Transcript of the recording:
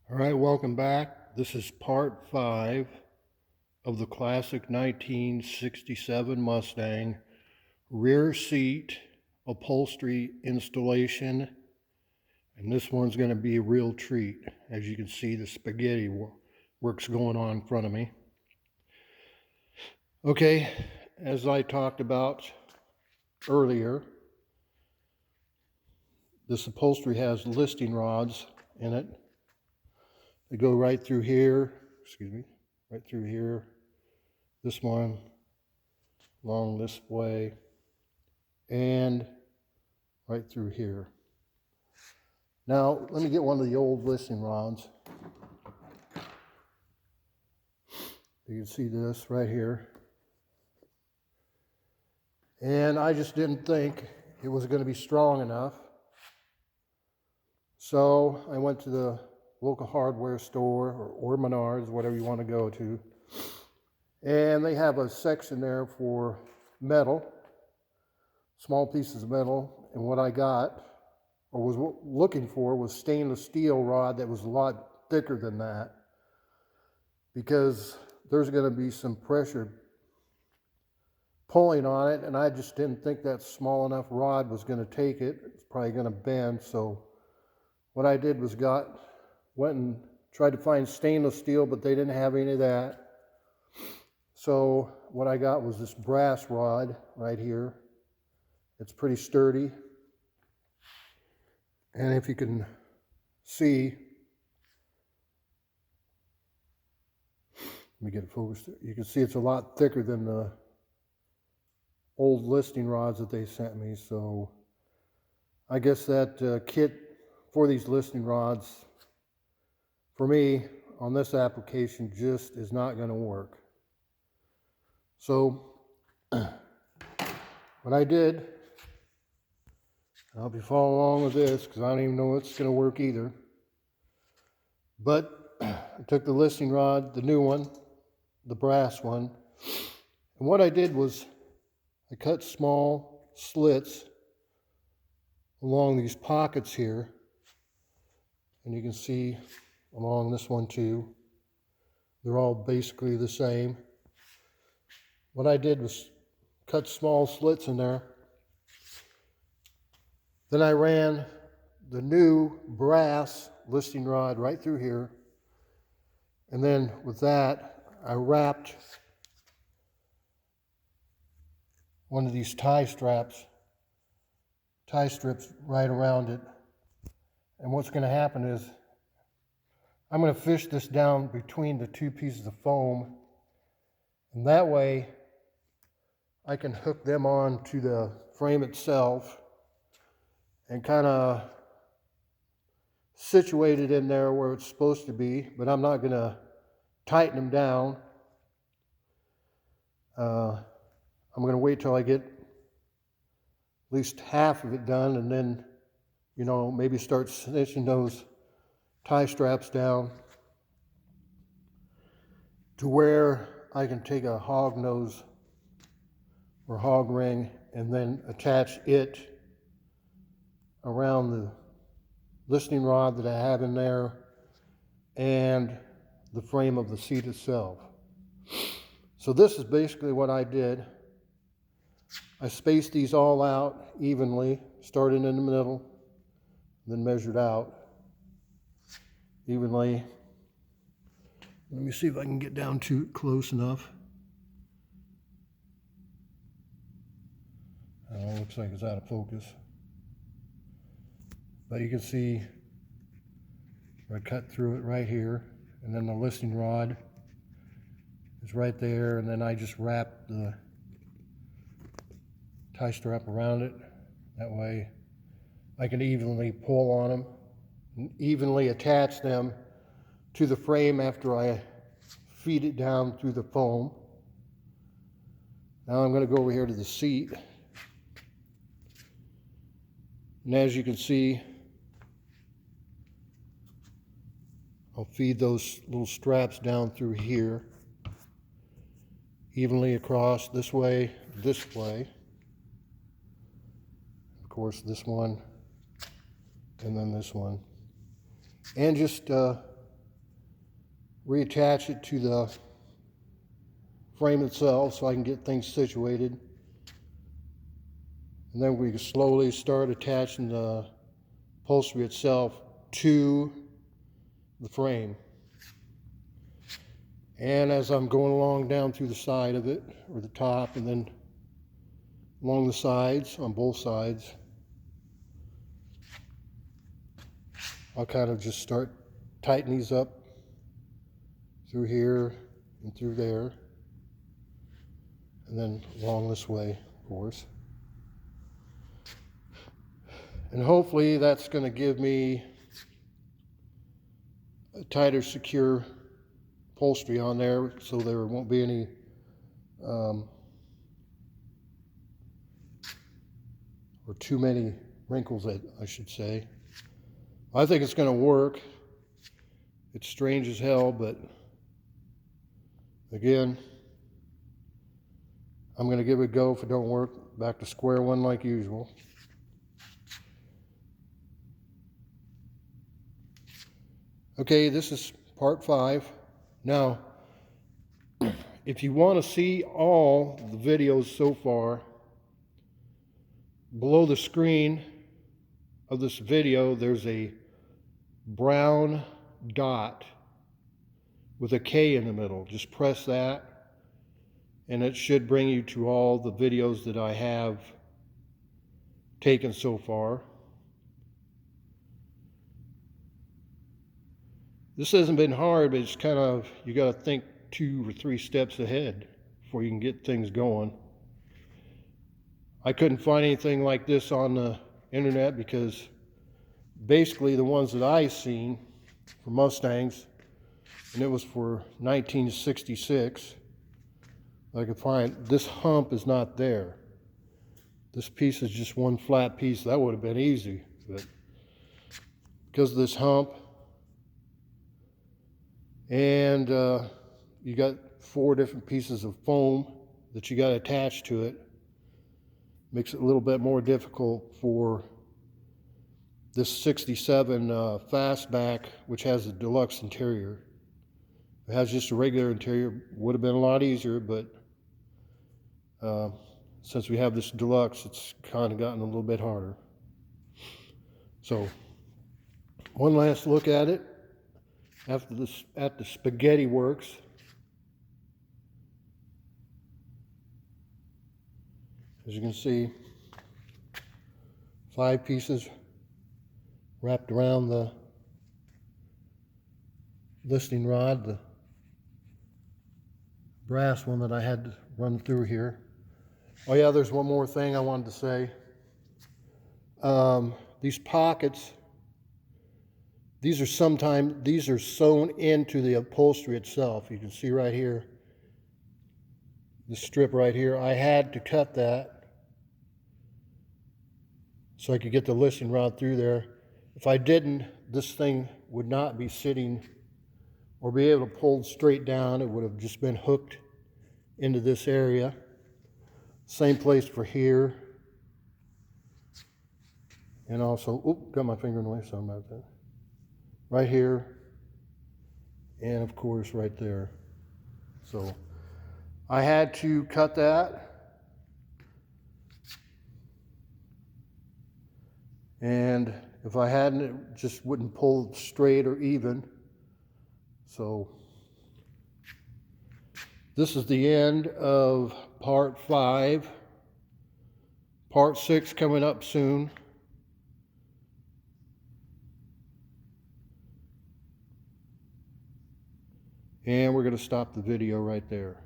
All right, welcome back. This is part 5 of the classic 1967 Mustang rear seat upholstery installation. And this one's going to be a real treat. As you can see, the spaghetti work's going on in front of me. Okay, as I talked about earlier, this upholstery has listing rods in it. They go right through here, right through here, this one, along this way, and right through here. Now, let me get one of the old listing rods. You can see this right here. And I just didn't think it was going to be strong enough. So I went to the local hardware store or Menards, whatever you want to go to. And they have a section there for metal, small pieces of metal. And what I got, or was looking for, was stainless steel rod that was a lot thicker than that, because there's going to be some pressure pulling on it, and I just didn't think that small enough rod was going to take it. It's probably going to bend. So what I did was went and tried to find stainless steel, but they didn't have any of that. So what I got was this brass rod right here. It's pretty sturdy. And if you can see, let me get it focused. You can see it's a lot thicker than the old listing rods that they sent me. So I guess that kit for these listing rods, for me, on this application, just is not going to work. So what I did, I hope you follow along with this, because I don't even know it's going to work either. But I took the listing rod, the new one, the brass one, and what I did was I cut small slits along these pockets here, and you can see along this one too. They're all basically the same. What I did was cut small slits in there. Then I ran the new brass listing rod right through here. And then with that, I wrapped one of these tie strips right around it. And what's going to happen is I'm going to fish this down between the two pieces of foam. And that way I can hook them on to the frame itself and kind of situate it in there where it's supposed to be, but I'm not going to tighten them down. I'm going to wait till I get at least half of it done, and then, maybe start cinching those tie straps down to where I can take a hog nose or hog ring and then attach it around the listing rod that I have in there and the frame of the seat itself. So this is basically what I did. I spaced these all out evenly, starting in the middle, then measured out evenly. Let me see if I can get down to it close enough. Looks like it's out of focus. But you can see I cut through it right here, and then the listing rod is right there, and then I just wrap the tie strap around it. That way I can evenly pull on them and evenly attach them to the frame after I feed it down through the foam. Now I'm going to go over here to the seat. And as you can see, I'll feed those little straps down through here, evenly across this way. Of course, this one, and then this one. And just reattach it to the frame itself so I can get things situated. And then we can slowly start attaching the upholstery itself to the frame. And as I'm going along down through the side of it, or the top, and then along the sides, on both sides, I'll kind of just start tightening these up through here and through there, and then along this way, of course. And hopefully that's going to give me a tighter, secure upholstery on there, so there won't be any or too many wrinkles, I should say. I think it's going to work. It's strange as hell, but again, I'm going to give it a go. If it don't work, back to square one like usual. Okay, this is part 5. Now, if you want to see all the videos so far, below the screen of this video, there's a brown dot with a K in the middle. Just press that, and it should bring you to all the videos that I have taken so far. This hasn't been hard, but it's kind of, you got to think 2 or 3 steps ahead before you can get things going. I couldn't find anything like this on the internet because basically the ones that I seen for Mustangs, and it was for 1966, I could find this hump is not there. This piece is just one flat piece. That would have been easy, but because of this hump, and you got 4 different pieces of foam that you got attached to it, makes it a little bit more difficult for this 67 fastback, which has a deluxe interior. If it has just a regular interior, would have been a lot easier, but since we have this deluxe, it's kind of gotten a little bit harder. So, one last look at it after this, at the spaghetti works. As you can see, 5 pieces wrapped around the listening rod, the brass one that I had to run through here. Oh yeah, there's one more thing I wanted to say. These pockets, these are sewn into the upholstery itself. You can see right here, this strip right here, I had to cut that so I could get the listening rod through there. If I didn't, this thing would not be sitting or be able to pull straight down. It would have just been hooked into this area. Same place for here. And also, oop, got my finger in the way, sorry about that. Right here, and of course right there. So I had to cut that. And if I hadn't, it just wouldn't pull straight or even. So this is the end of part 5. Part 6 coming up soon. And we're going to stop the video right there.